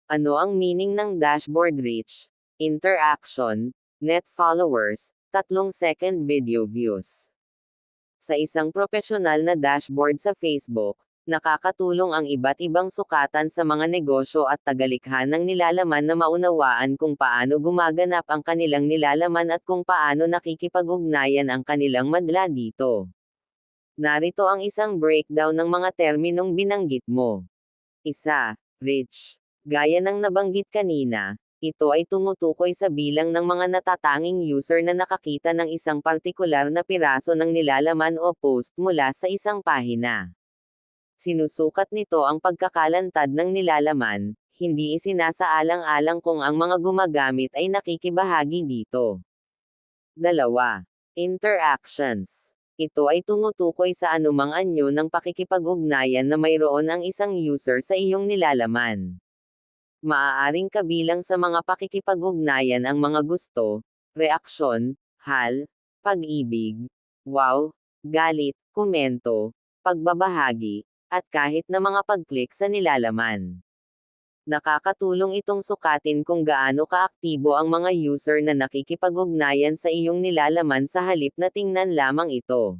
Ano ang meaning ng dashboard reach, interaction, net followers, 3 second video views? Sa isang profesional na dashboard sa Facebook, nakakatulong ang iba't ibang sukatan sa mga negosyo at tagalikha ng nilalaman na maunawaan kung paano gumaganap ang kanilang nilalaman at kung paano nakikipag-ugnayan ang kanilang madla dito. Narito ang isang breakdown ng mga terminong binanggit mo. 1. Reach. Gaya ng nabanggit kanina, ito ay tumutukoy sa bilang ng mga natatanging user na nakakita ng isang partikular na piraso ng nilalaman o post mula sa isang pahina. Sinusukat nito ang pagkakalantad ng nilalaman, hindi isinasaalang-alang kung ang mga gumagamit ay nakikibahagi dito. 2. Interactions. Ito ay tumutukoy sa anumang anyo ng pakikipag-ugnayan na mayroon ang isang user sa iyong nilalaman. Maaaring kabilang sa mga pakikipag-ugnayan ang mga gusto, reaksyon, hal, pag-ibig, wow, galit, komento, pagbabahagi, at kahit na mga pag-click sa nilalaman. Nakakatulong itong sukatin kung gaano kaaktibo ang mga user na nakikipag-ugnayan sa iyong nilalaman sa halip na tingnan lamang ito.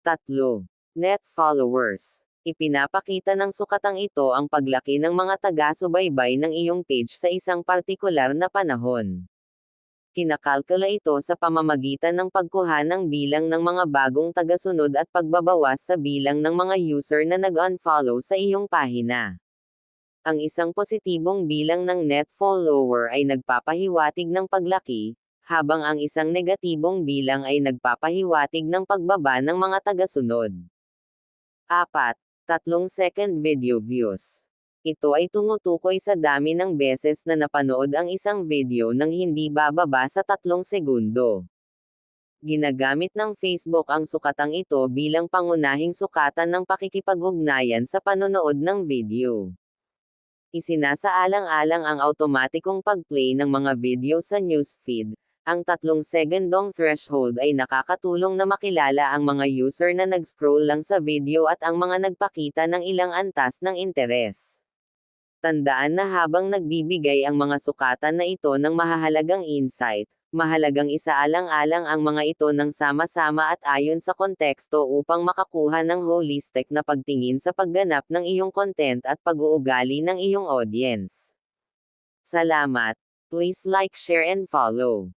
3. Net followers. Ipinapakita ng sukatang ito ang paglaki ng mga taga-subaybay ng iyong page sa isang partikular na panahon. Kinakalkula ito sa pamamagitan ng pagkuha ng bilang ng mga bagong tagasunod at pagbabawas sa bilang ng mga user na nag-unfollow sa iyong pahina. Ang isang positibong bilang ng net follower ay nagpapahiwatig ng paglaki, habang ang isang negatibong bilang ay nagpapahiwatig ng pagbaba ng mga tagasunod. 4. 3 second video views. Ito ay tumutukoy sa dami ng beses na napanood ang isang video nang hindi bababa sa 3 segundo. Ginagamit ng Facebook ang sukatang ito bilang pangunahing sukatan ng pakikipag-ugnayan sa panonood ng video. Isinasaalang-alang ang automatikong pag-play ng mga video sa newsfeed. Ang 3 segundong threshold ay nakakatulong na makilala ang mga user na nag-scroll lang sa video at ang mga nagpakita ng ilang antas ng interes. Tandaan na habang nagbibigay ang mga sukatan na ito ng mahahalagang insight, mahalagang isaalang-alang ang mga ito ng sama-sama at ayon sa konteksto upang makakuha ng holistic na pagtingin sa pagganap ng iyong content at pag-uugali ng iyong audience. Salamat. Please like, share and follow.